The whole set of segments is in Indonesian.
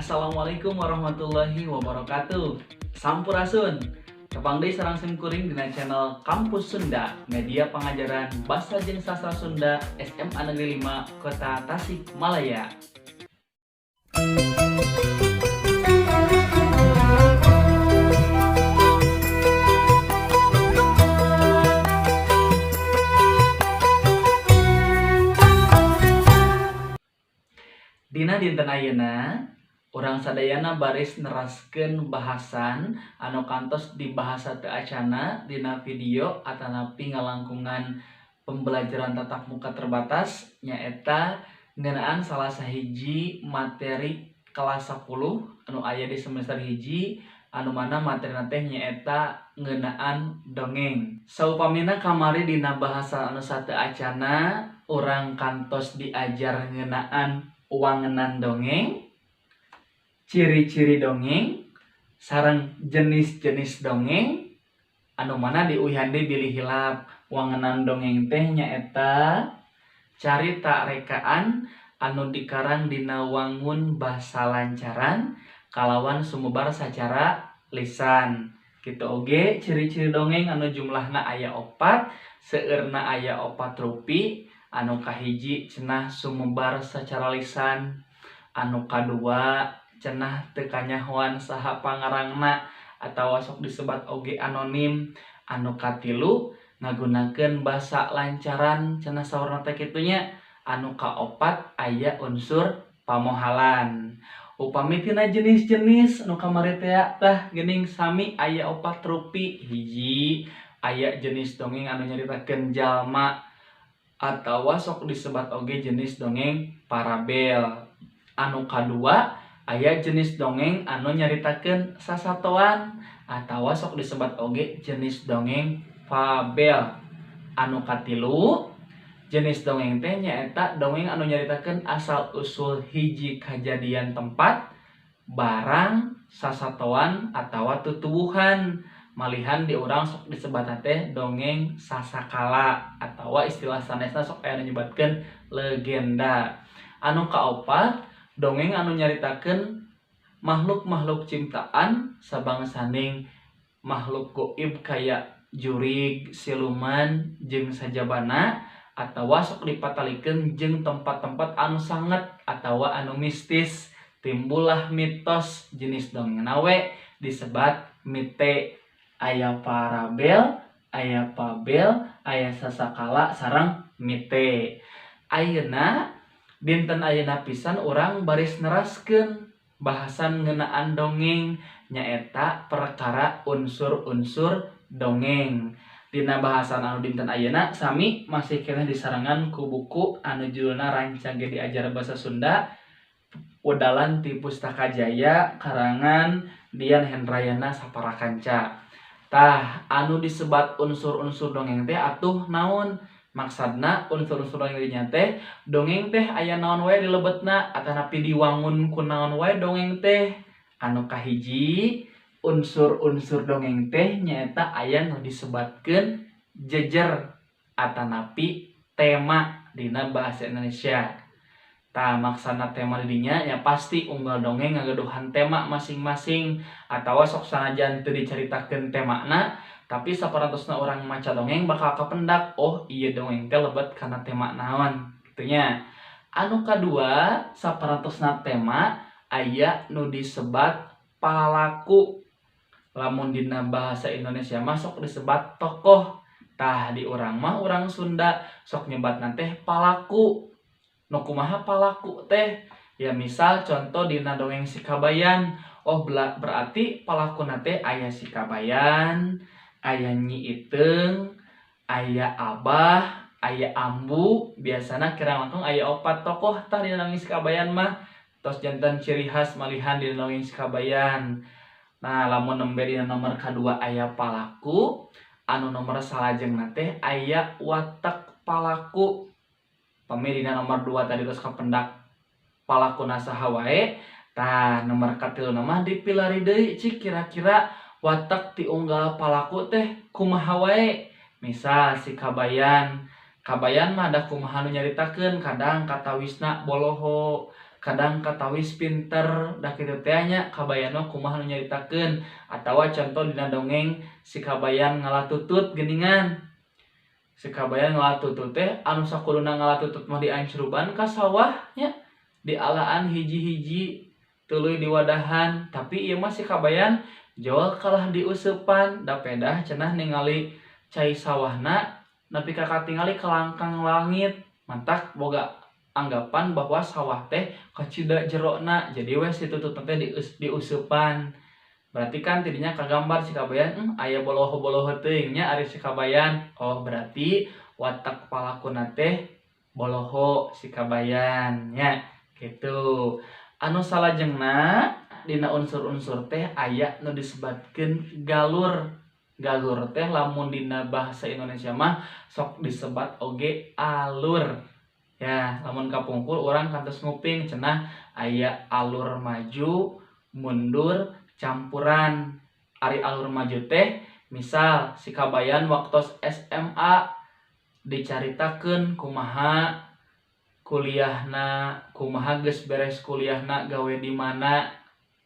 Assalamualaikum warahmatullahi wabarakatuh. Sampurasun. Kepang deui sareng simkuring dina channel Kampus Sunda, media pengajaran Basa jeung Sastra Sunda SMA Negeri 5 Kota Tasikmalaya. Dina dinten ayeuna, urang sadayana baris neraskeun bahasan anu kantos dibahasa teu acana dina video atanapi ngalangkungan pembelajaran tatap muka terbatas nyaeta ngeunaan salah sahiji materi kelas 10 anu aya di semester hiji anu mana materina teh nyaeta ngeunaan dongeng. Saupamina kamari dina bahasa anu sateu acana urang kantos diajar ngeunaan wangenan dongeng, ciri-ciri dongeng, sareng jenis-jenis dongeng anu mana diuihan deui bilih hilap. Wangenan dongeng teh nyaeta carita rekaan anu dikarang dina wangun basa lancaran kalawan sumebar sacara lisan. Kitu oge ciri-ciri dongeng anu jumlahna aya 4, seueurna aya 4 rupi. Anu kahiji cenah sumebar secara lisan, anu kadua cenah teu kanyahoan saha pangarangna atawa sok disebat oge anonim, anu katilu ngagunakeun basa lancaran cenah saurna teh kitu nya, anu kaopat aya unsur pamohalan. Upami tina jenis-jenis anu kamari teh tah geuning sami aya 4 rupi. Hiji aya jenis dongeng anu nyaritakeun jalma atawa sok disebat oge jenis dongeng parabel. Anu kadua aya jenis dongeng anu nyaritakeun sasatoan atawa sok disebat oge jenis dongeng fabel. Anu katilu jenis dongeng teh nyaeta dongeng anu nyaritakeun asal usul hiji kajadian tempat, barang, sasatoan atawa tutuwuhan. Malihan di urang sok disebat teh dongeng sasakala atawa istilah sanesna sok aya nyebatkeun legenda. Anu kaopat dongeng anu nyaritakeun makhluk-makhluk ciptaan sabangsaning makhluk gaib kaya jurig, siluman, jeung sajabana atawa sok dipatalikeun jeung tempat-tempat anu sanget atawa anu mistis. Timbullah mitos jenis dongeng we disebat mite. Aya parabel, aya fabel, aya sasakala sareng mite. Ayeuna dinten ayeuna pisan urang baris neraskeun bahasan ngeunaan dongeng nyaeta perkara unsur-unsur dongeng. Dina bahasan anu dinten ayeuna sami masih keneh disarengan ku buku anu judulna Rancage Diajar Basa Sunda Udalan ti Pustaka Jaya karangan Dian Hendrayana Saparakanca. Tah anu disebat unsur-unsur dongeng teh atuh naon? Maksudna unsur-unsur dongeng nya teh dongeng teh aya naon wae dilebetna atanapi diwangun ku naon wae dongeng teh. Anu kahiji unsur-unsur dongeng teh nyaeta aya nu disebatkeun jejer atanapi tema dina bahasa Indonesia. Tah maksana tema didinya ya pasti unggal dongeng ngagaduhan tema masing-masing atawa sok sanajan teu dicaritakeun temana tapi saparantosna urang maca dongeng bakal kapendak oh ieu dongeng teh lebet kana tema naon kitu nya. Anu kadua saparantosna tema aya nu disebat palaku. Lamun dina bahasa Indonesia mah sok disebat tokoh. Tah di urang mah urang Sunda sok nyebatna teh palaku. Nu kumaha palaku teh? Ya misal contoh dina dongeng Si Kabayan. Oh berarti palakuna teh aya Si Kabayan, aya Nyi Iteung, aya Abah, aya Ambu. Biasana kirang langkung aya 4 tokoh tah dina dongeng Si Kabayan mah. Tos janten ciri khas malihan dina dongeng Si Kabayan. Nah, lamun nembe dina nomor kadua aya palaku, anu nomor salajengna teh aya watek palaku. Pami dina nomor 2 tadi tos kapendak palakuna saha wae. Tah nomor katiluna mah dipilari deui cik kira-kira watek ti unggal palaku teh kumaha wae. Misal Si Kabayan. Kabayan mah da kumaha nu nyaritakeun kadang katawisna boloho, kadang katawis pinter dah kitu teh nya kabayan mah kumaha nu nyaritakeun atawa contoh dina dongeng si kabayan ngalatutut geuningan. Si kabayan ngalatutut teh anu sakuluna ngalatutut mah diancruban ka sawah nya dialaan hiji-hiji tuluy di wadahan, tapi ieu mah si kabayan jol kalah diuseupan da pedah cenah ningali cai sawahna nepi ka katingali ka langkang langit mantak boga anggapan bahwa sawah teh kacida jerona jadi we si tutut teh diuseupan. Berarti kan tidinya kagambar si kabayan aya boloho-boloho teuing nya ari si kabayan. Oh berarti watak palakuna teh boloho si kabayan nya gitu. Anu salajengna dina unsur-unsur teh aya nu disebatkeun galur. Galur teh lamun dina bahasa Indonesia mah sok disebat oge alur. Ya, lamun kapungkur urang kantos nguping cenah aya alur maju, mundur, campuran. Ari alur maju teh misal si kabayan waktos SMA dicaritakeun kumaha kuliahna, kumaha geus beres kuliahna gawe di mana.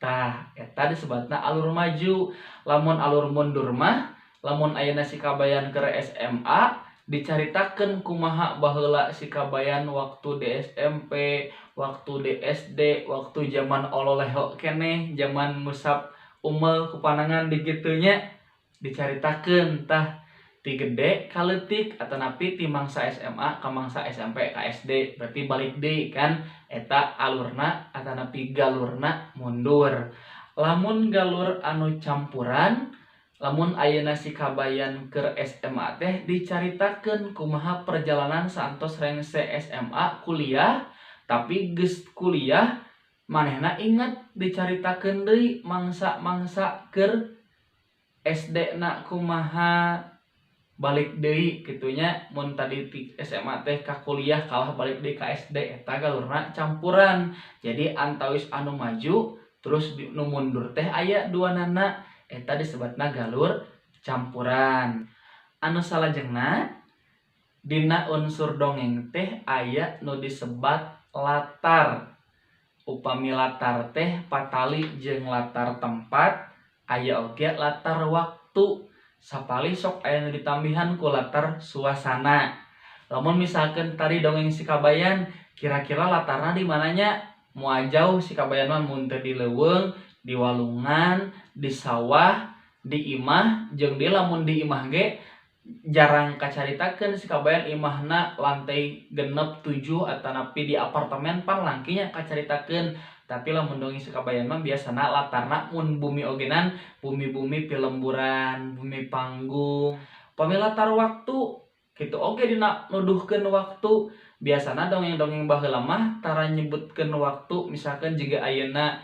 Tah eta disebutna alur maju. Lamun alur mundur mah lamun ayeuna si kabayan keur SMA dicaritakeun kumaha baheula si kabayan waktu di SMP, waktu di SD, waktu zaman ololeho keneh, zaman musab umel kupanangan di kitu nya dicaritakeun tah ti gede ka leutik atanapi ti mangsa SMA ka mangsa SMP ka SD berarti balik deui kan eta alurna atanapi galurna mundur. Lamun galur anu campuran lamun ayeuna si kabayan keur SMA teh dicaritakeun kumaha perjalanan saantos rengse SMA kuliah tapi geus kuliah manehna inget dicaritakeun deui mangsa-mangsa keur SD na kumaha balik deui kitunya. Mun tadi ti SMA teh ka kuliah kalah balik deui ka SD eta galurna campuran. Jadi antawis anu maju terus nu mundur teh aya duanana eta disebutna galur campuran. Anu salajengna dina unsur dongeng teh aya nu disebat latar. Upami latar teh patali jeung latar tempat, aya oge latar waktu. Sapali sok aya nu ditambihan ku latar suasana. Lamun misalkan tadi dongeng si kabayan kira-kira latarna di mananya? Moal jauh si kabayan mah mun teu di leuweung, di walungan, di sawah, di imah, jeung di lamun di imah ge jarang kacaritakeun si kabayan imahna lantai 6 7 atanapi di apartemen pan langkinya kacaritakeun. Tapi lamun dongeng si kabayan mah biasana latarna mun bumi ogenan bumi-bumi pilemburan, bumi panggung. Pami latar waktu kitu oge dina nuduhkeun waktu. Biasana dongeng-dongeng baheula mah tara nyebutkeun waktu misalkan jiga ayeuna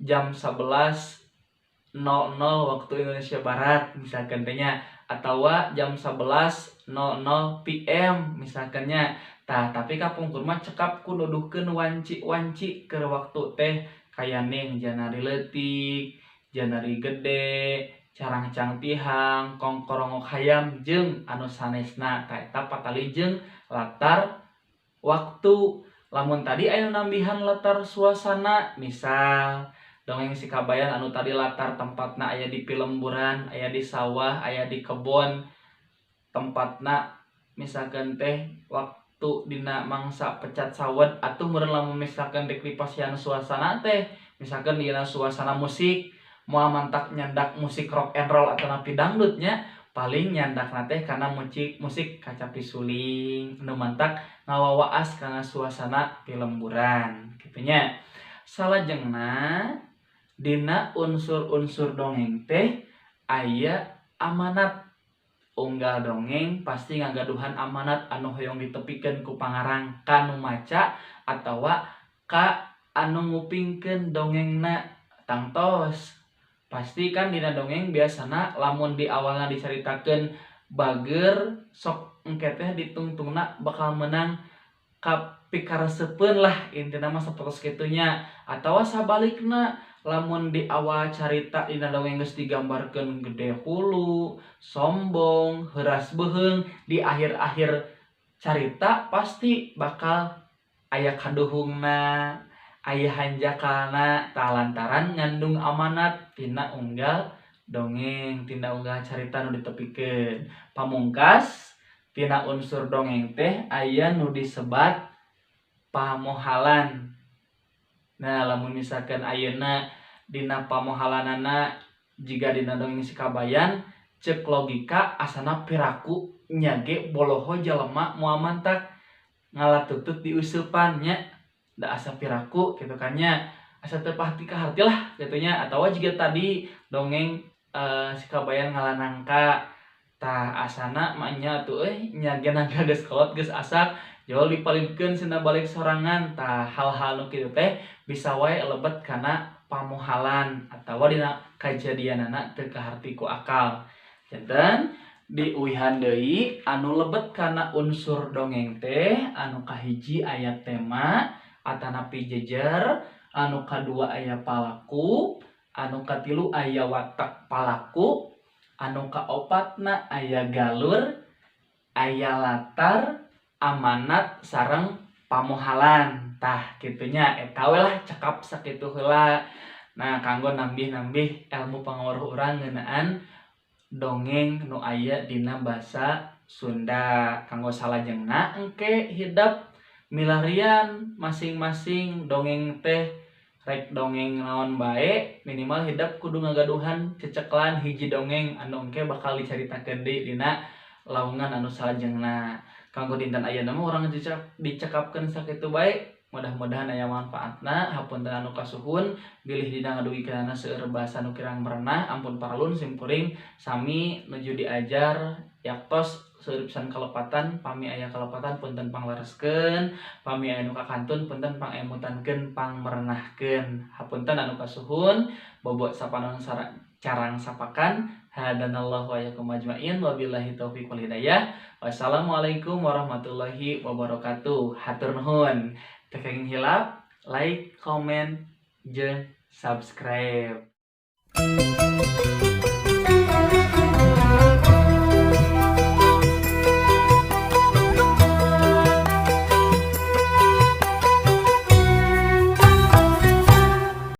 jam 11.00 waktu Indonesia Barat misalkan teh nya atawa jam 11.00 PM misalkannya. Tah tapi kapungkur mah cekap ku nuduhkeun wanci-wanci keur waktu teh kayaning janari leutik, janari gede, carang-cang tihang, kongkorongok hayam jeung anu sanesna. Tah eta patali jeung latar waktu. Lamun tadi aya nambihan latar suasana misal dongeng si kabayan anu tadi latar tempatna aya di pilemburan, aya di sawah, aya di kebon tempatna misalkan teh waktu dina mangsa pecat sawed atuh meureun lamun misalkan dek dipasihan suasana teh misalkan dina suasana musik moal mantak nyandak musik rock and roll atau napi dangdut nya paling nyandakna teh kana musik kacapi suling anu mantak ngawawaas kana suasana pilemburan kitu nya. Salajengna dina unsur-unsur dongeng teh aya amanat. Unggal dongeng pasti ngagaduhan amanat anu hoyong ditepikeun ku pangarang ka nu maca atawa ka anu ngupingkeun dongengna. Tangtos pasti kan dina dongeng biasana lamun di awalna dicaritakeun bager sok engke teh ditungtungna bakal menang kapikareseupeun lah intina mah sapertos kitu nya. Atawa sabalikna lamun di awal carita dina dongeng geus digambarkeun gede hulu, sombong, heuras beuheung, di akhir-akhir carita pasti bakal aya kaduhungna, aya hanjakalna tah lantaran ngandung amanat tina unggal dongeng, tina unggal carita nu ditepikeun. Pamungkas tina unsur dongeng teh aya nu disebat pamohalan. Nah, lamun misalkan ayeuna dina pamohalanana jiga dina dongeng si Kabayan cek logika asana piraku nya ge boloho jalema moal mantak ngalatutut diusupan nya da asa piraku kitu kan nya asa teu pahti ka harti lah kitu nya atawa jiga tadi dongeng si Kabayan ngalanangka tah asana mah nya atuh nya ge nangka geus kolot geus asak jol dipalingkeun cenah balik sorangan tah hal-hal nu kitu teh bisa wae lebet kana pamohalan atawa dina kajadianana teu kaharti ku akal. Janten diuihan deui anu lebet kana unsur dongeng teh anu kahiji aya tema atanapi jejer, anu kadua aya palaku, anu katilu aya watak palaku, anu kaopatna aya galur, aya latar, amanat sareng pamohalan. Tah kitunya eta we lah cekap sakitu heula. Nah, kanggo nambih-nambih ilmu pangawruh urang ngeunaan dongeng nu aya dina basa Sunda. Kanggo salajengna engke hidap milarian masing-masing dongeng teh rek dongeng naon bae minimal hidap kudu ngagaduhan ceceklan hiji dongeng anu engke bakal dicaritakeun deui dina laungan anu salajengna. Kanggo dinten ayeuna mah urang dicekapkeun sakitu bae. Mudah-mudahan aya manfaatna. Hapunten anu kasuhun bilih dina ngadugikeunana seueur basa nu kirang merenah. Ampun paralun simkuring sami nuju diajar yaktos seueur pisan kalepatan. Pami aya kalepatan punten panglereskeun, pami aya nu kakantun punten pangemutankeun pangmerenahkeun. Hapunten anu kasuhun bobot sapanon carang sapakan. Hadanallahu wa iyyakum ajmain wabillahi taufiq wal hidayah. Wassalamualaikum warahmatullahi wabarakatuh. Hatur nuhun. Tekeng hilap, like, comment, jeung subscribe.